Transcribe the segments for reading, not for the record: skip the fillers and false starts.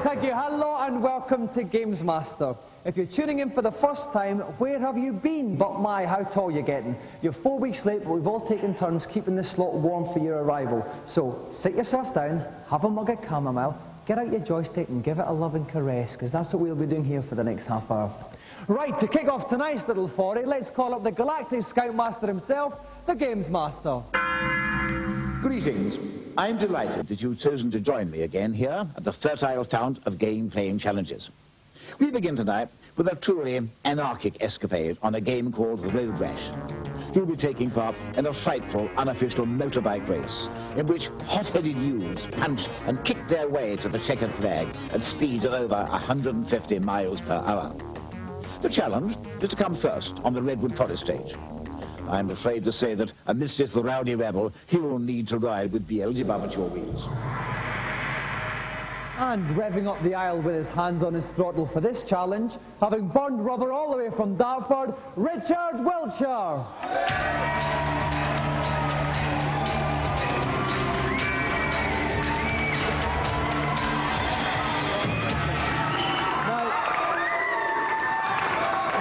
Thank you. Hello and welcome to Gamesmaster. If you're tuning in for the first time, where have you been? But my, how tall you're getting. You're 4 weeks late, but we've all taken turns keeping this slot warm for your arrival. So sit yourself down, have a mug of chamomile, get out your joystick and give it a loving caress, because that's what we'll be doing here for the next half hour. Right, to kick off tonight's little foray, let's call up the Galactic Scoutmaster himself, the Gamesmaster. Greetings. I'm delighted that you've chosen to join me again here at the fertile fount of game-playing challenges. We begin tonight with a truly anarchic escapade on a game called Road Rash. You'll be taking part in a frightful, unofficial motorbike race in which hot-headed youths punch and kick their way to the checkered flag at speeds of over 150 miles per hour. The challenge is to come first on the Redwood Forest stage. I'm afraid to say that amidst this rowdy rebel, he will need to ride with Beelzebub at your wheels. And revving up the aisle with his hands on his throttle for this challenge, having burned rubber all the way from Dartford, Richard Wiltshire.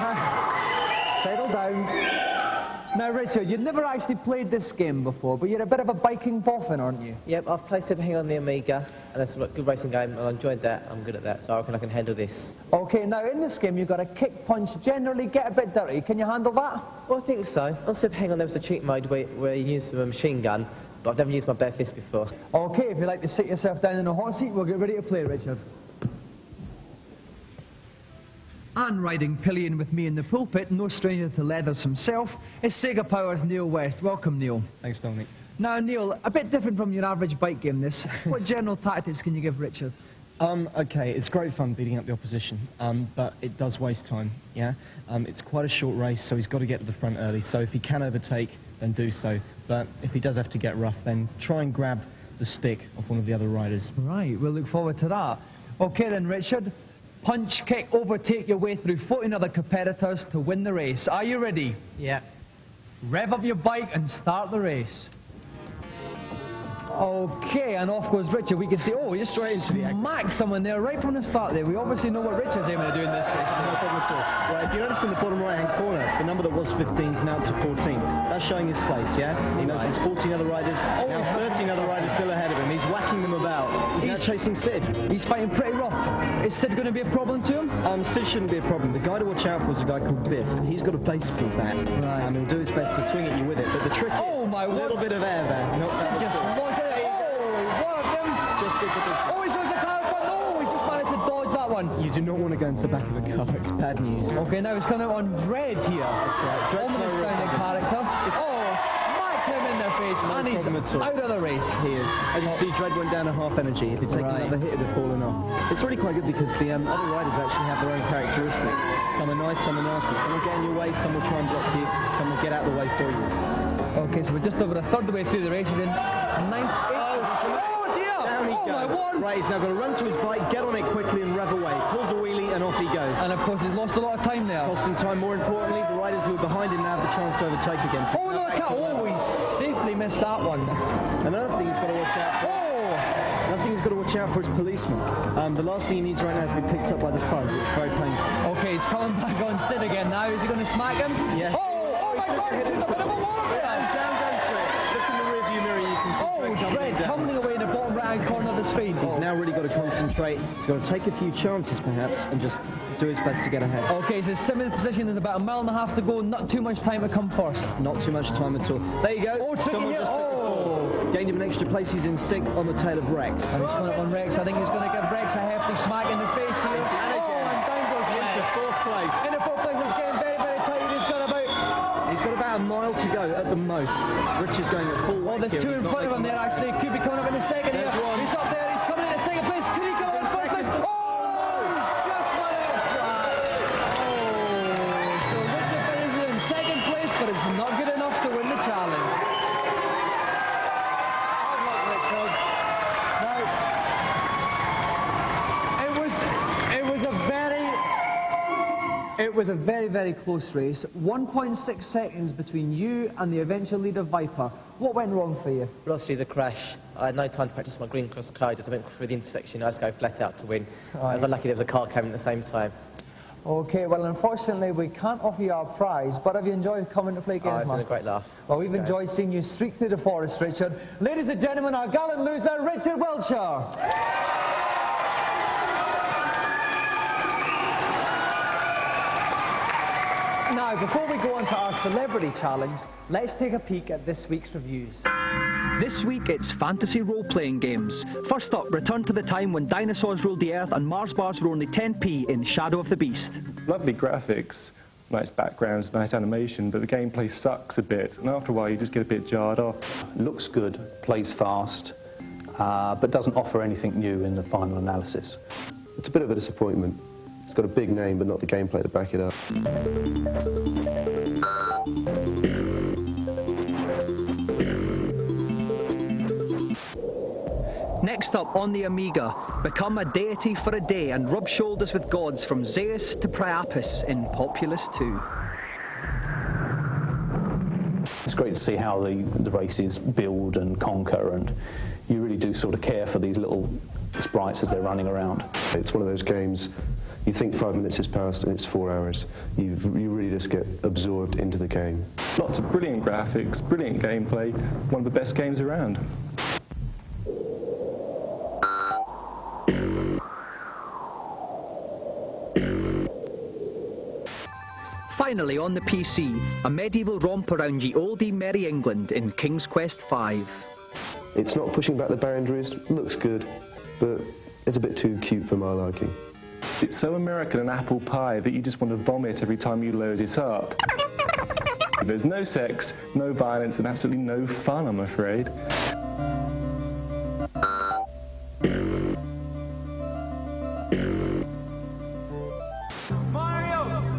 Now, settle down. Now, Richard, you've never actually played this game before, but you're a bit of a biking boffin, aren't you? Yep, I've played Superhang on the Amiga, and that's a good racing game, and I enjoyed that. I'm good at that, so I reckon I can handle this. OK, now in this game, you've got to kick, punch, generally get a bit dirty. Can you handle that? Well, I think so. On Superhang on there was a cheat mode where you use a machine gun, but I've never used my bare fist before. OK, if you'd like to sit yourself down in a hot seat, we'll get ready to play, Richard. And riding pillion with me in the pulpit, no stranger to leathers himself, is Sega Power's Neil West. Welcome, Neil. Thanks, Dominik. Now, Neil, a bit different from your average bike game, this. What general tactics can you give Richard? Okay, it's great fun beating up the opposition, but it does waste time, yeah? It's quite a short race, so he's got to get to the front early, so if he can overtake, then do so. But if he does have to get rough, then try and grab the stick of one of the other riders. Right, we'll look forward to that. OK then, Richard. Punch, kick, overtake your way through 14 other competitors to win the race. Are you ready? Yeah. Rev up your bike and start the race. OK, and off goes Richard. We can see, oh, he just Straight into the smacked someone there right from the start there. We obviously know what Richard's aiming to do in this race. No problem at all. Right, if you notice in the bottom right-hand corner, the number that was 15 is now up to 14. That's showing his place, yeah? He knows there's 14 other riders, now 13 other riders still ahead of him. He's whacking them about. He's now chasing Sid. He's fighting pretty rough. Is Sid going to be a problem to him? Sid shouldn't be a problem. The guy to watch out for is a guy called Biff. He's got a baseball bat, and he'll do his best to swing at you with it. But the trick is a little bit of air there. Not Sid just lost it. Just did the business. Oh, he's got the car in front. Oh, he just managed to dodge that one. You do not want to go into the back of a car. It's bad news. OK, now he's coming out on Dread here. That's right. Dread's ominous sounding character. Smacked him in the face, and he's out of the race. He is. As you see, Dread went down to half energy. If he'd taken another hit, it'd have fallen off. It's really quite good because the other riders actually have their own characteristics. Some are nice, some are nasty. Some will get in your way, some will try and block you, some will get out of the way for you. OK, so we're just over a third of the way through the race. He's in ninth. Down he goes. Right, he's now going to run to his bike, get on it quickly and rev away. Pulls a wheelie and off he goes. And of course he's lost a lot of time there. Costing time. More importantly, the riders who are behind him now have the chance to overtake again. So he safely missed that one. Another thing he's got to watch out for. Another thing he's got to watch out for is policemen. The last thing he needs right now is to be picked up by the fuzz. It's very painful. OK, he's coming back on Sid again now. Is he going to smack him? Yes. Oh my God, he took a bit of a wallop there. And down goes Dread. Look in the rearview mirror, you can see Dread tumbling away in the bottom right-hand corner of the screen. He's now really got to concentrate. He's got to take a few chances, perhaps, and just do his best to get ahead. OK, so similar position. There's about a mile and a half to go. Not too much time to come first. Not too much time at all. There you go. Oh, Someone just took a fall. Gained him an extra place. He's in 6th on the tail of Rex. And he's coming up on Rex. I think he's going to give Rex a hefty smack in the face here. And down goes Rex. Into 4th place. In the 4th place. It's getting very, very tight. He's got about a mile to go at the most. Rich is going at full weight. Oh, there's two in front of him there, actually. Could be coming up in a second here. One. He's up there. He's coming in at 2nd place. Could he come up in 1st place? Just went out track. So Richard finishes in 2nd place, but it's not good enough to win the challenge. Hard luck, Richard. Now, it was a very, very close race. 1.6 seconds between you and the eventual leader, Viper. What went wrong for you? But obviously the crash. I had no time to practice my green cross code as I went through the intersection. I just go flat out to win. I was unlucky there was a car coming at the same time. Okay, well, unfortunately, we can't offer you our prize, but have you enjoyed coming to play Gamesmaster? It's been a great laugh. Well, we've enjoyed seeing you streak through the forest, Richard. Ladies and gentlemen, our gallant loser, Richard Wiltshire. Now, before we go on to our celebrity challenge, let's take a peek at this week's reviews. This week, it's fantasy role-playing games. First up, return to the time when dinosaurs ruled the earth and Mars bars were only 10p in Shadow of the Beast. Lovely graphics, nice backgrounds, nice animation, but the gameplay sucks a bit, and after a while you just get a bit jarred off. Looks good, plays fast, but doesn't offer anything new in the final analysis. It's a bit of a disappointment. It's got a big name, but not the gameplay to back it up. Next up, on the Amiga, become a deity for a day and rub shoulders with gods from Zeus to Priapus in Populous 2. It's great to see how the races build and conquer, and you really do sort of care for these little sprites as they're running around. It's one of those games, you think 5 minutes has passed and it's 4 hours. You really just get absorbed into the game. Lots of brilliant graphics, brilliant gameplay, one of the best games around. Finally, on the PC, a medieval romp around ye oldie merry England in King's Quest V. It's not pushing back the boundaries, looks good, but it's a bit too cute for my liking. It's so American and apple pie that you just want to vomit every time you load it up. There's no sex, no violence, and absolutely no fun, I'm afraid.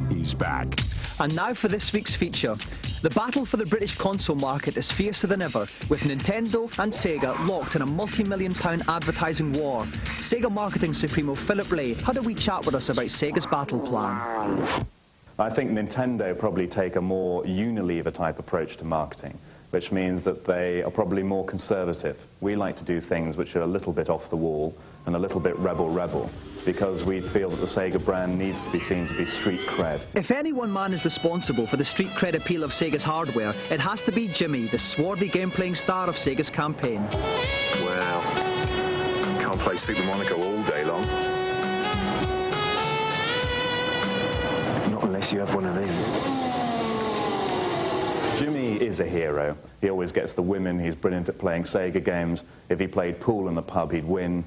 He's back. And now for this week's feature. The battle for the British console market is fiercer than ever, with Nintendo and Sega locked in a multi-million-pound advertising war. Sega marketing supremo Philip Ray had a wee chat with us about Sega's battle plan. I think Nintendo probably take a more Unilever type approach to marketing, which means that they are probably more conservative. We like to do things which are a little bit off the wall and a little bit rebel, because we feel that the Sega brand needs to be seen to be street cred. If any one man is responsible for the street cred appeal of Sega's hardware, it has to be Jimmy, the swarthy game-playing star of Sega's campaign. Well, can't play Super Monaco all day long. Not unless you have one of these. Jimmy is a hero. He always gets the women. He's brilliant at playing Sega games. If he played pool in the pub, he'd win.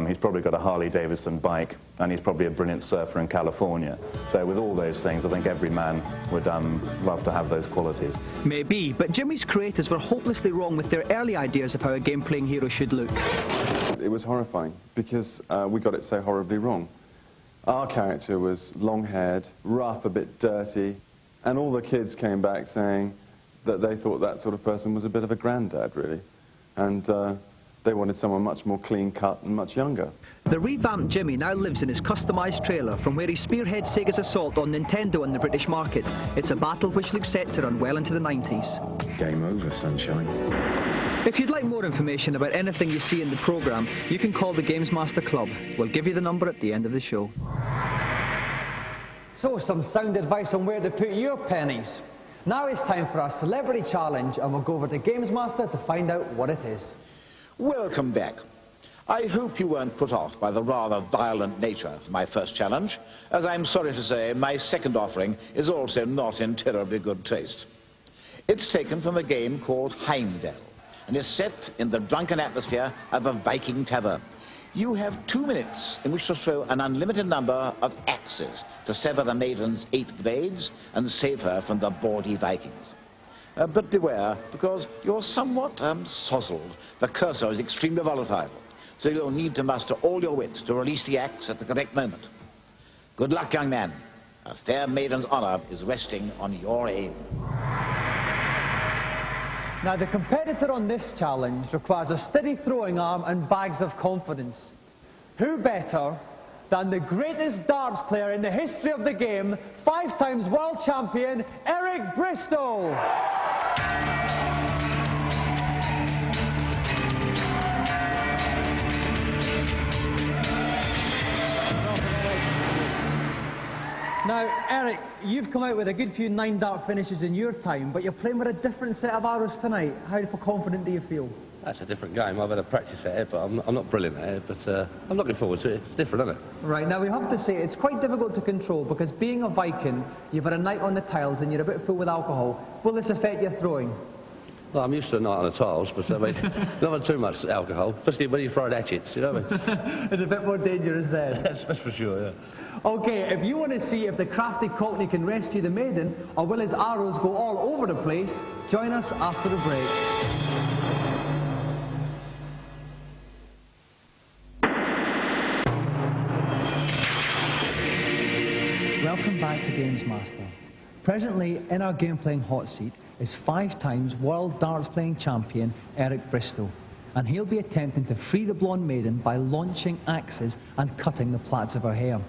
He's probably got a Harley-Davidson bike, and he's probably a brilliant surfer in California. So with all those things, I think every man would love to have those qualities. Maybe, but Jimmy's creators were hopelessly wrong with their early ideas of how a game-playing hero should look. It was horrifying, because we got it so horribly wrong. Our character was long-haired, rough, a bit dirty, and all the kids came back saying that they thought that sort of person was a bit of a granddad, really. And they wanted someone much more clean-cut and much younger. The revamped Jimmy now lives in his customised trailer from where he spearheads Sega's assault on Nintendo and the British market. It's a battle which looks set to run well into the 90s. Game over, sunshine. If you'd like more information about anything you see in the programme, you can call the Gamesmaster Club. We'll give you the number at the end of the show. So, some sound advice on where to put your pennies. Now it's time for our celebrity challenge, and we'll go over to Gamesmaster to find out what it is. Welcome back. I hope you weren't put off by the rather violent nature of my first challenge, as I'm sorry to say my second offering is also not in terribly good taste. It's taken from a game called Heimdall, and is set in the drunken atmosphere of a Viking tavern. You have 2 minutes in which to throw an unlimited number of axes to sever the maiden's 8 blades and save her from the bawdy Vikings. But beware, because you're somewhat sozzled. The cursor is extremely volatile, so you'll need to muster all your wits to release the axe at the correct moment. Good luck, young man. A fair maiden's honor is resting on your aim. Now, the competitor on this challenge requires a steady throwing arm and bags of confidence. Who better than the greatest darts player in the history of the game, 5-time world champion, Eric Bristow? Now, Eric, you've come out with a good few 9-dart finishes in your time, but you're playing with a different set of arrows tonight. How confident do you feel? That's a different game. I've had a practice at it, but I'm not brilliant at it. But I'm looking forward to it. It's different, isn't it? Right, now we have to say it's quite difficult to control because being a Viking, you've had a night on the tiles and you're a bit full with alcohol. Will this affect your throwing? Well, I'm used to a night on the tiles, but I mean, not had too much alcohol, especially when you throw hatchets, you know what I mean? It's a bit more dangerous then. That's for sure, yeah. Okay, if you want to see if the Crafty Cockney can rescue the maiden, or will his arrows go all over the place, join us after the break. Welcome back to Gamesmaster. Presently, in our game-playing hot seat is 5 times World Darts playing champion Eric Bristow, and he'll be attempting to free the blonde maiden by launching axes and cutting the plaits of her hair.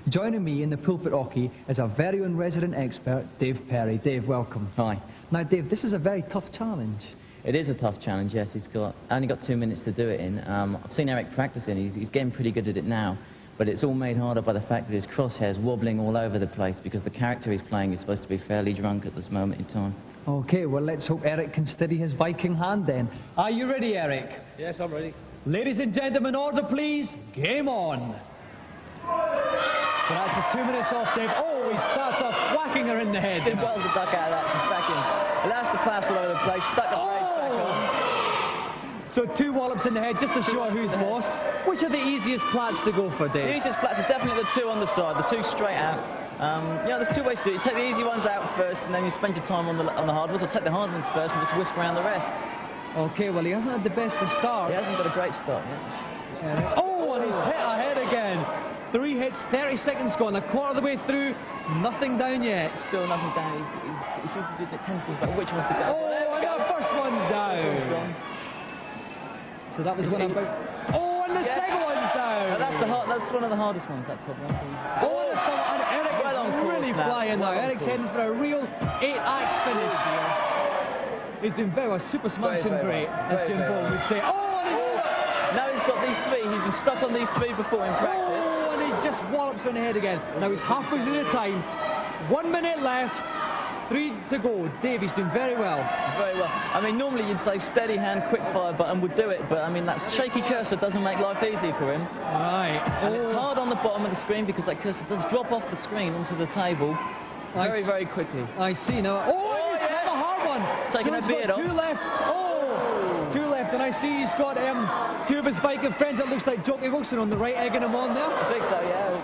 Joining me in the pulpit hockey is our very own resident expert, Dave Perry. Dave, welcome. Hi. Now, Dave, this is a very tough challenge. It is a tough challenge, yes. He's only got 2 minutes to do it in. I've seen Eric practicing. He's getting pretty good at it now. But it's all made harder by the fact that his crosshair's wobbling all over the place because the character he's playing is supposed to be fairly drunk at this moment in time. Okay, well, let's hope Eric can steady his Viking hand then. Are you ready, Eric? Yes, I'm ready. Ladies and gentlemen, order please. Game on. So that's his 2 minutes off, Dave. Oh, he starts off whacking her in the head. Did well to duck out of that. She's back in. Allows the plaster all over the place. Stuck the blades back on. So 2 wallops in the head just to show who's boss. Which are the easiest plats to go for, Dave? The easiest plats are definitely the 2 on the side, the 2 straight out. There's 2 ways to do it. You take the easy ones out first, and then you spend your time on the hard ones, or take the hard ones first and just whisk around the rest. Okay, well, he hasn't had the best of starts. He hasn't got a great start yet. Oh, and he's hit ahead again. 3 hits, 30 seconds gone, a quarter of the way through, nothing down yet. Still nothing down. He seems to be a bit tentative about which ones to go. Oh, and the first one's down. First one's gone. So that was one about... Oh, and the second one's down. That's one of the hardest ones, that problem. Oh, and Eric is really flying now. Eric's heading for a real 8-axe finish here. He's doing very well, super smashing great, as Jim Ball would say. Oh, and now he's got these 3. He's been stuck on these 3 before in practice. Oh, and he just wallops on the head again. Now he's halfway through the time. 1 minute left. 3 to go. Dave, he's doing very well. Very well. I mean, normally you'd say steady hand, quick fire button would do it, but I mean, that shaky cursor doesn't make life easy for him. Right. And it's hard on the bottom of the screen because that cursor does drop off the screen onto the table very quickly. I see now. Oh, he's got a hard one. Taking a beard off. 2 left. Oh, 2 left. And I see he's got 2 of his Viking friends. It looks like Jockey Wilson on the right, egging him on there. I think so, yeah.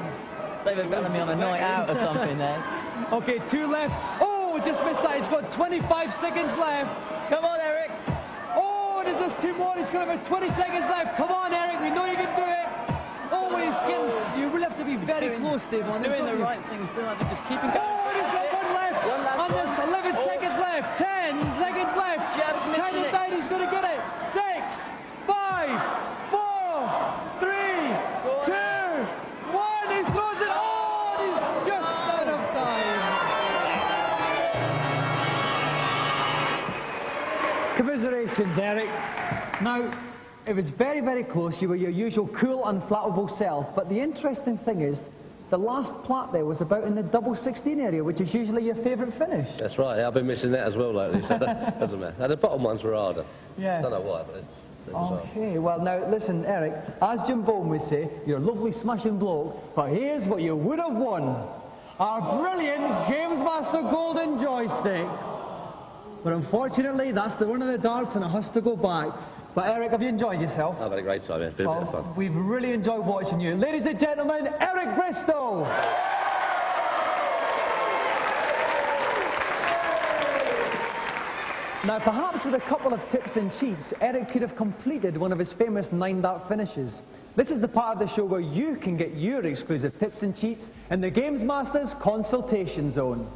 David Bellamy on a night out or something there. Okay, 2 left. Oh, just missed that. He's got 25 seconds left. Come on, Eric. Oh, there's just 2 more. He's got about 20 seconds left. Come on, Eric. We know you can do it. Oh, he's getting... You really have to be very close, Dave. He's doing the right thing. He's doing like just keeping going. Oh, and he's got 1 left. And there's 11 seconds left. 10 seconds left. Just missing it. He's going to get it. 6, 5, 4, 3, 2, 1. He throws it. Oh, he's just out of time. Commiserations, Eric. Now, it was very, very close. You were your usual cool, unflappable self. But the interesting thing is, the last plat there was about in the double 16 area, which is usually your favourite finish. That's right. I've been missing that as well lately, so that doesn't matter. Now, the bottom ones were harder. Yeah. I don't know why, but it was okay, well, now, listen, Eric, as Jim Bone would say, you're a lovely smashing bloke, but here's what you would have won. Our brilliant Gamesmaster Golden Joystick. But unfortunately, that's one of the darts and it has to go back. But Eric, have you enjoyed yourself? I've had a great time, it's been a bit of fun. We've really enjoyed watching you. Ladies and gentlemen, Eric Bristow! Now, perhaps with a couple of tips and cheats, Eric could have completed one of his famous 9-dart finishes. This is the part of the show where you can get your exclusive tips and cheats in the Gamesmaster's Consultation Zone.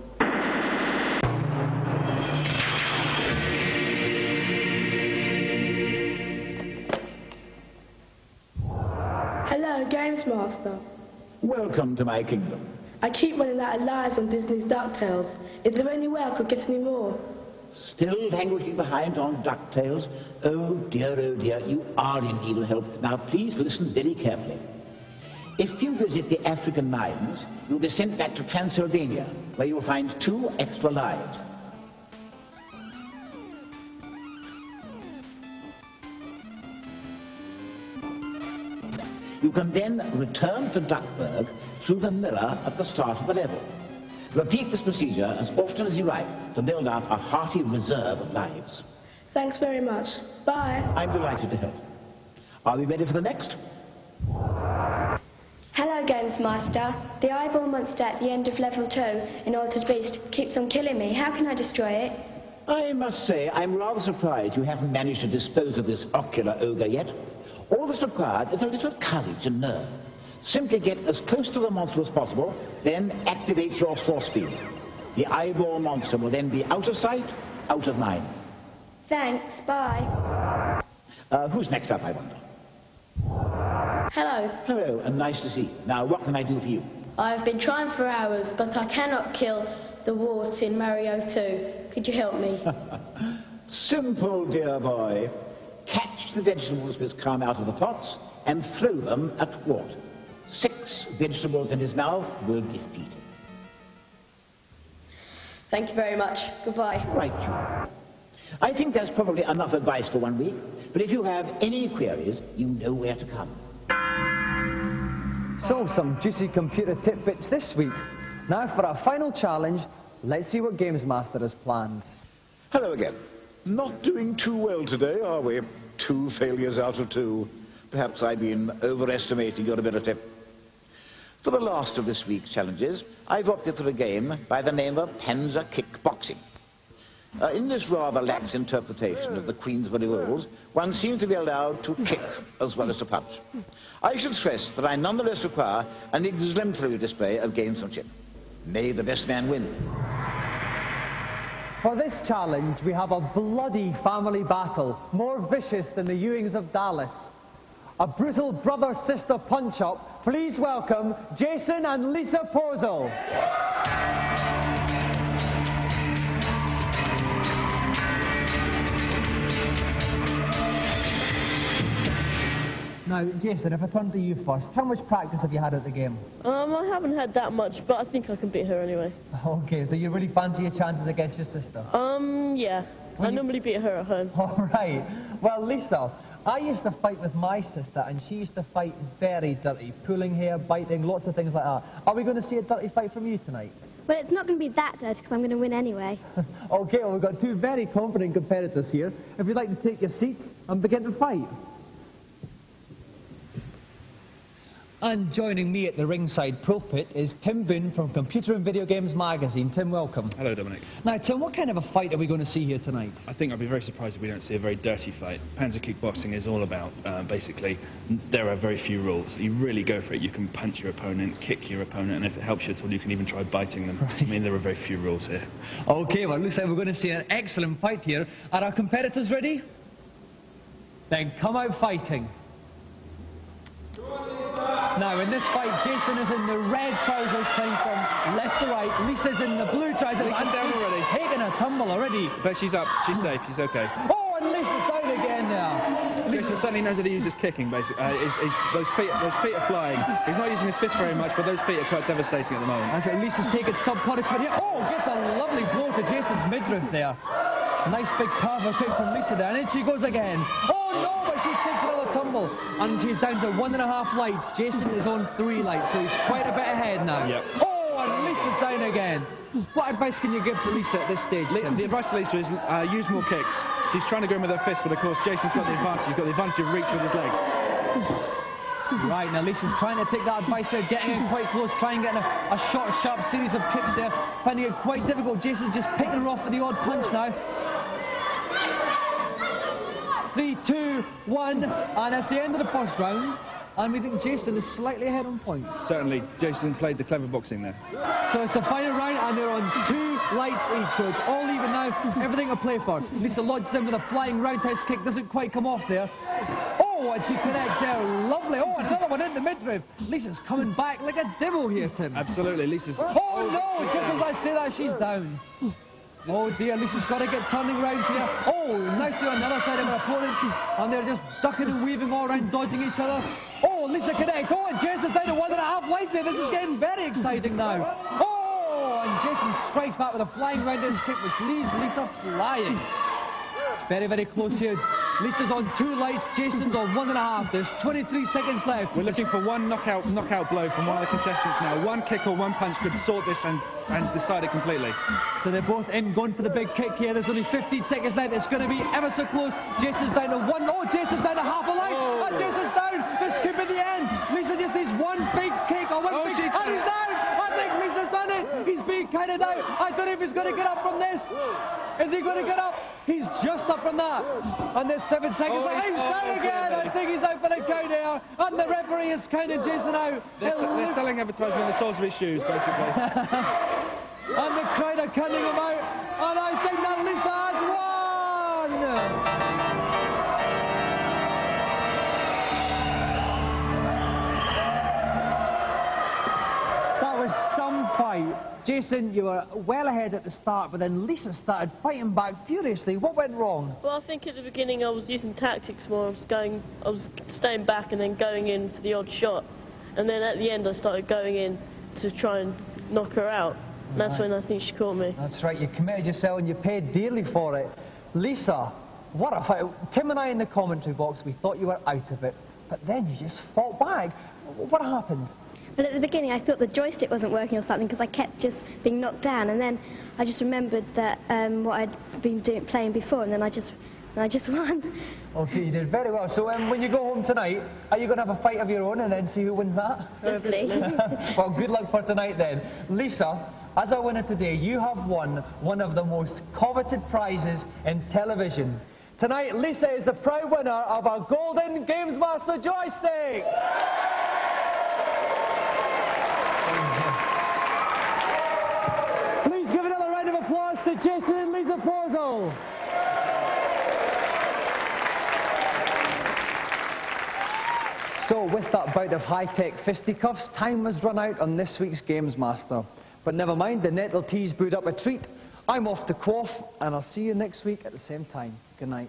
Hello, Gamesmaster. Welcome to my kingdom. I keep running out of lives on Disney's DuckTales. Is there any way I could get any more? Still languishing behind on DuckTales? Oh dear, you are in need of help. Now please listen very carefully. If you visit the African mines, you'll be sent back to Transylvania, where you'll find 2 extra lives. You can then return to Duckburg through the mirror at the start of the level. Repeat this procedure as often as you like to build up a hearty reserve of lives. Thanks very much. Bye. I'm delighted to help. Are we ready for the next? Hello, Gamesmaster. The eyeball monster at the end of level 2 in Altered Beast keeps on killing me. How can I destroy it? I must say, I'm rather surprised you haven't managed to dispose of this ocular ogre yet. All that's required is a little courage and nerve. Simply get as close to the monster as possible, then activate your force field. The eyeball monster will then be out of sight, out of mind. Thanks, bye. Who's next up, I wonder? Hello. Hello, and nice to see you. Now, what can I do for you? I've been trying for hours, but I cannot kill the wart in Mario 2. Could you help me? Simple, dear boy. Catch the vegetables which come out of the pots and throw them at Wart. 6 vegetables in his mouth will defeat him. Thank you very much. Goodbye. Right, you. I think that's probably enough advice for 1 week, but if you have any queries, you know where to come. So, some juicy computer tidbits this week. Now for our final challenge, let's see what Gamesmaster has planned. Hello again. Not doing too well today, are we? 2 failures out of 2. Perhaps I've been overestimating your ability. For the last of this week's challenges, I've opted for a game by the name of Panzer Kickboxing. In this rather lax interpretation of the Queensberry rules, one seems to be allowed to kick as well as to punch. I should stress that I nonetheless require an exemplary display of gamesmanship. May the best man win. For this challenge, we have a bloody family battle, more vicious than the Ewings of Dallas. A brutal brother-sister punch-up. Please welcome Jason and Lisa Posel. Now, Jason, if I turn to you first, how much practice have you had at the game? I haven't had that much, but I think I can beat her anyway. Okay, so you really fancy your chances against your sister? Yeah. I normally beat her at home. All right. Well, Lisa, I used to fight with my sister, and she used to fight very dirty, pulling hair, biting, lots of things like that. Are we going to see a dirty fight from you tonight? Well, it's not going to be that dirty, because I'm going to win anyway. Okay, well, we've got 2 very confident competitors here. If you'd like to take your seats and begin to fight. And joining me at the ringside pulpit is Tim Boone from Computer and Video Games Magazine. Tim, welcome. Hello, Dominic. Now, Tim, what kind of a fight are we going to see here tonight? I think I'd be very surprised if we don't see a very dirty fight. Panzer Kickboxing is all about, basically, there are very few rules. You really go for it. You can punch your opponent, kick your opponent, and if it helps you at all, you can even try biting them. Right. I mean, there are very few rules here. Okay, well, it looks like we're going to see an excellent fight here. Are our competitors ready? Then come out fighting. Now, in this fight, Jason is in the red trousers playing from left to right. Lisa's in the blue trousers. Lisa's down already. Taking a tumble already. But she's up. She's safe. She's okay. Oh, and Lisa's down again there. Jason certainly knows how to use his kicking, basically. Those feet are flying. He's not using his fist very much, but those feet are quite devastating at the moment. And so Lisa's taking some punishment here. Oh, gets a lovely blow to Jason's midriff there. Nice big powerful kick from Lisa there. And in she goes again. Oh, no, but she takes another tumble. And she's down to 1.5 lights. Jason is on 3 lights, so he's quite a bit ahead now. Yep. Oh, and Lisa's down again. What advice can you give to Lisa at this stage? The advice to Lisa is use more kicks. She's trying to go in with her fist, but of course Jason's got the advantage. He's got the advantage of reach with his legs. Right, now Lisa's trying to take that advice there, getting in quite close, trying to get a short, sharp series of kicks there, finding it quite difficult. Jason's just picking her off with the odd punch now. 3, 2, 1, and it's the end of the first round, and we think Jason is slightly ahead on points. Certainly, Jason played the clever boxing there. So it's the final round, and they're on 2 lights each, so it's all even now, everything to play for. Lisa lodges in with a flying roundhouse kick, doesn't quite come off there. Oh, and she connects there, lovely. Oh, and another one in the midriff. Lisa's coming back like a devil here, Tim. Absolutely, Lisa's... Oh, no, just as I say that, she's down. Oh dear, Lisa's got to get turning round here. Oh, nicely on the other side of her opponent. And they're just ducking and weaving all around, dodging each other. Oh, Oh, Lisa connects. Oh, and Jason's down to 1.5 lights here. This is getting very exciting now. Oh, and Jason strikes back with a flying roundhouse kick, which leaves Lisa flying. It's very, very close here. Lisa's on 2 lights, Jason's on 1.5. There's 23 seconds left. We're looking for one knockout blow from one of the contestants now. One kick or one punch could sort this and decide it completely. So they're both in, going for the big kick here. There's only 15 seconds left. It's going to be ever so close. Jason's down to 1. Oh, Jason's down to half a light. Oh. And Jason's down. This could be the end. Lisa just needs one big kick or one big... And he's down. I think Lisa's done it. He's being counted out. I don't know if he's going to get up from this. Is he going to get up? He's just up from that. And there's 7 seconds left. He's down again. I think he's out for the count here. And the referee is counting Jason out. They're selling advertising on the soles of his shoes, basically. And the crowd are counting him out. And I think that Lisa has won. That was some fight. Jason, you were well ahead at the start, but then Lisa started fighting back furiously. What went wrong? Well, I think at the beginning I was using tactics more. I was staying back and then going in for the odd shot. And then at the end I started going in to try and knock her out. And that's when I think she caught me. That's right, you committed yourself and you paid dearly for it. Lisa, what a fight. Tim and I in the commentary box, we thought you were out of it, but then you just fought back. What happened? Well, at the beginning I thought the joystick wasn't working or something because I kept just being knocked down, and then I just remembered that what I'd been playing before, and then I just won. Okay, you did very well. So when you go home tonight, are you going to have a fight of your own and then see who wins that? Probably. Well, good luck for tonight then. Lisa, as our winner today, you have won one of the most coveted prizes in television. Tonight, Lisa is the proud winner of our Golden Gamesmaster joystick. Please give another round of applause to Jason and Lisa Porzol. So with that bout of high-tech fisticuffs, time has run out on this week's Gamesmaster. But never mind, the Nettle Teas brewed up a treat. I'm off to quaff, and I'll see you next week at the same time. Good night.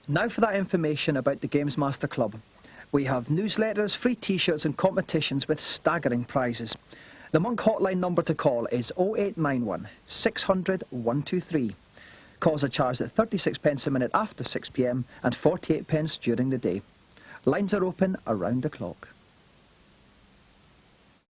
Now for that information about the Gamesmaster Club. We have newsletters, free t-shirts and competitions with staggering prizes. The Monk hotline number to call is 0891 600 123. Calls are charged at 36p a minute after 6 p.m. and 48p during the day. Lines are open around the clock.